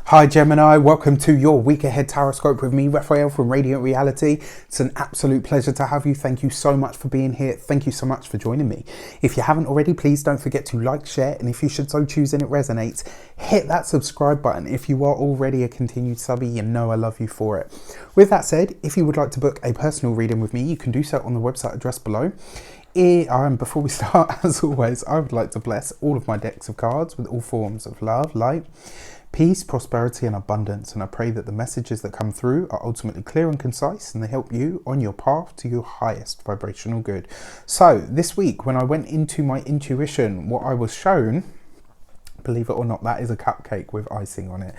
Hi Gemini, welcome to your week ahead tarot with me, Raphael from Reydiant Reality. It's an absolute pleasure to have you. Thank you so much for being here. Thank you so much for joining me. If you haven't already, please don't forget to like, share, and if you should so choose and it resonates, hit that subscribe button. If you are already a continued subby, you know I love you for it. With that said, if you would like to book a personal reading with me, you can do so on the website address below. Before we start, as always, I would like to bless all of my decks of cards with all forms of love, light, peace, prosperity and abundance, and I pray that the messages that come through are ultimately clear and concise and they help you on your path to your highest vibrational good. So this week when I went into my intuition, what I was shown, believe it or not, that is a cupcake with icing on it.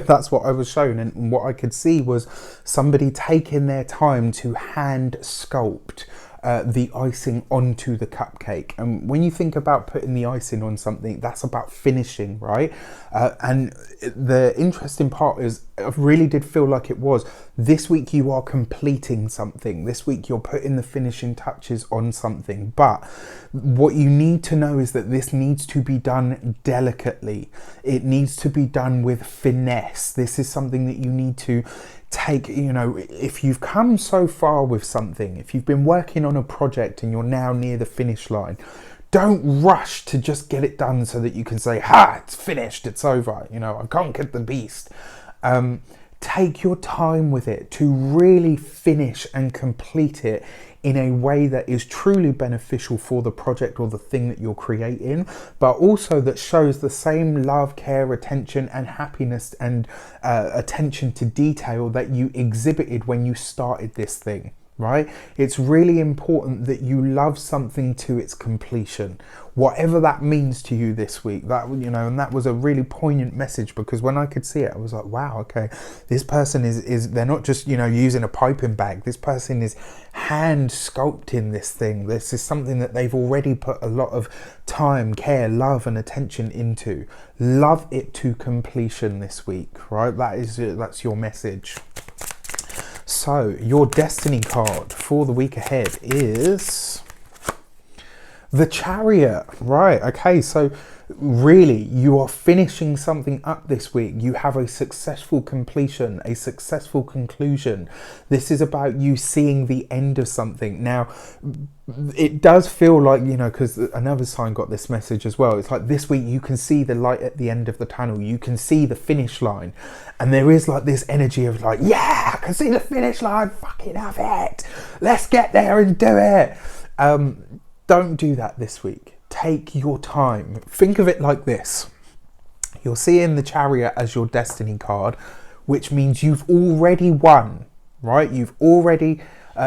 That's what I was shown, and what I could see was somebody taking their time to hand sculpt the icing onto the cupcake. And when you think about putting the icing on something, that's about finishing, right? And the interesting part is, I really did feel like it was, this week you are completing something. This week you're putting the finishing touches on something. But what you need to know is that this needs to be done delicately. It needs to be done with finesse. This is something that you need to take, if you've come so far with something, if you've been working on a project and you're now near the finish line, don't rush to just get it done so that you can say, it's finished, it's over, I've conquered the beast. Take your time with it to really finish and complete it in a way that is truly beneficial for the project or the thing that you're creating, but also that shows the same love, care, attention and happiness and attention to detail that you exhibited when you started this thing. Right? It's really important that you love something to its completion, whatever that means to you this week. That, and that was a really poignant message, because when I could see it, I was like, wow, okay, this person is they're not just, using a piping bag. This person is hand sculpting this thing. This is something that they've already put a lot of time, care, love and attention into. Love it to completion this week, right? That's your message. So your destiny card for the week ahead is the Chariot. Right, okay, so really you are finishing something up this week. You have a successful completion, a successful conclusion. This is about you seeing the end of something. Now, it does feel like, because another sign got this message as well. It's like this week you can see the light at the end of the tunnel. You can see the finish line. And there is like this energy of like, yeah, I can see the finish line. Fucking have it. Let's get there and do it. Don't do that this week. Take your time. Think of it like this. You're seeing the Chariot as your destiny card, which means you've already won, right? You've already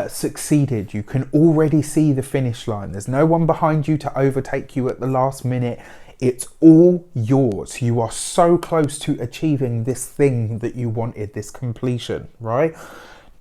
succeeded. You can already see the finish line. There's no one behind you to overtake you at the last minute. It's all yours. You are so close to achieving this thing that you wanted, this completion, right?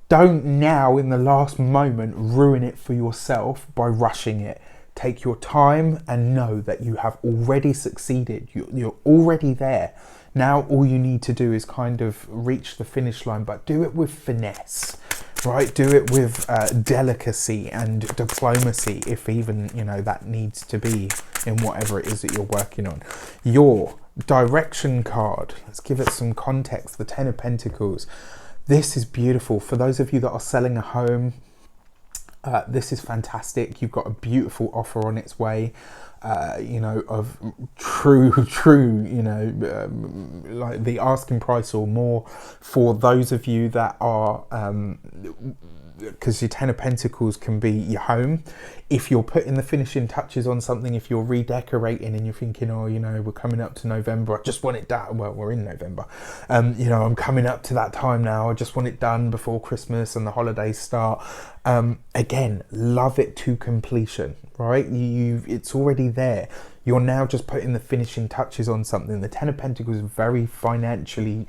Don't now in the last moment ruin it for yourself by rushing it. Take your time and know that you have already succeeded. You're already there. Now all you need to do is kind of reach the finish line, but do it with finesse, right? Do it with delicacy and diplomacy, if even, that needs to be in whatever it is that you're working on. Your direction card, let's give it some context. The 10 of Pentacles. This is beautiful. For those of you that are selling a home, this is fantastic. You've got a beautiful offer on its way, of true, like the asking price or more for those of you that are, because your 10 of Pentacles can be your home. If you're putting the finishing touches on something, if you're redecorating and you're thinking, we're coming up to November, I just want it done. Well, we're in November. I'm coming up to that time now. I just want it done before Christmas and the holidays start. Again, love it to completion, right? It's already there. You're now just putting the finishing touches on something. The 10 of Pentacles is a very financially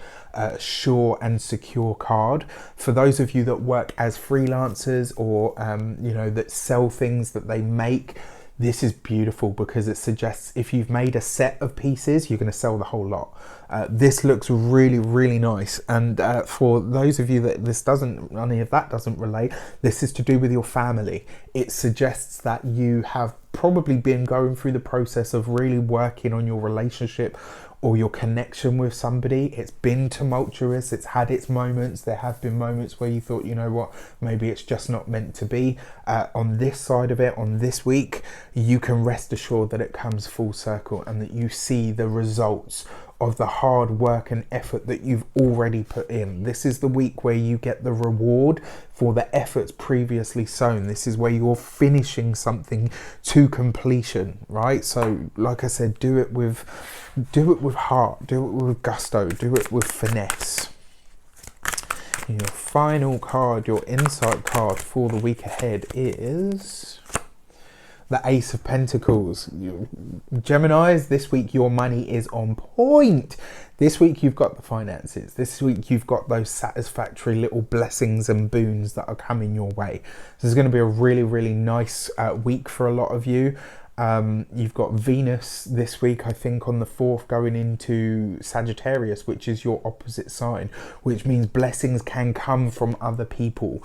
sure and secure card. For those of you that work as freelancers or, that sell things that they make, this is beautiful, because it suggests if you've made a set of pieces, you're going to sell the whole lot. This looks really, really nice. And for those of you that any of that doesn't relate, this is to do with your family. It suggests that you have probably been going through the process of really working on your relationship or your connection with somebody. It's been tumultuous, it's had its moments. There have been moments where you thought, you know what, maybe it's just not meant to be. On this side of it, on this week, you can rest assured that it comes full circle and that you see the results of the hard work and effort that you've already put in. This is the week where you get the reward for the efforts previously sown. This is where you're finishing something to completion, right? So like I said, do it with heart, do it with gusto, do it with finesse. And your final card, your insight card for the week ahead is the Ace of Pentacles. Geminis, this week your money is on point. This week you've got the finances. This week you've got those satisfactory little blessings and boons that are coming your way. This is going to be a really, really nice week for a lot of you. You've got Venus this week, I think, on the 4th going into Sagittarius, which is your opposite sign, which means blessings can come from other people,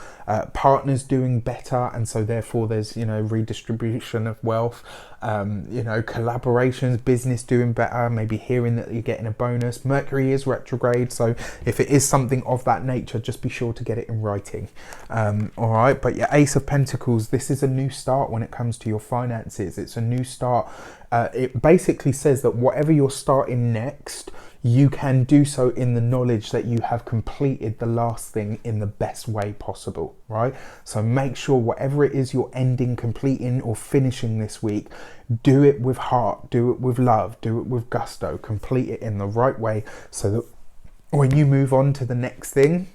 partners doing better, and so therefore there's, you know, redistribution of wealth, you know, collaborations, business doing better, maybe hearing that you're getting a bonus. Mercury is retrograde, so if it is something of that nature, just be sure to get it in writing. All right, but your Ace of Pentacles, this is a new start when it comes to your finances. It's a new start. It basically says that whatever you're starting next, you can do so in the knowledge that you have completed the last thing in the best way possible, right? So make sure whatever it is you're ending, completing, or finishing this week, do it with heart, do it with love, do it with gusto, complete it in the right way so that when you move on to the next thing,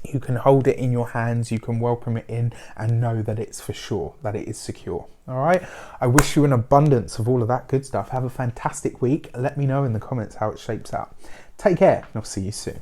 you can hold it in your hands, you can welcome it in and know that it's for sure, that it is secure. All right, I wish you an abundance of all of that good stuff. Have a fantastic week. Let me know in the comments how it shapes out. Take care and I'll see you soon.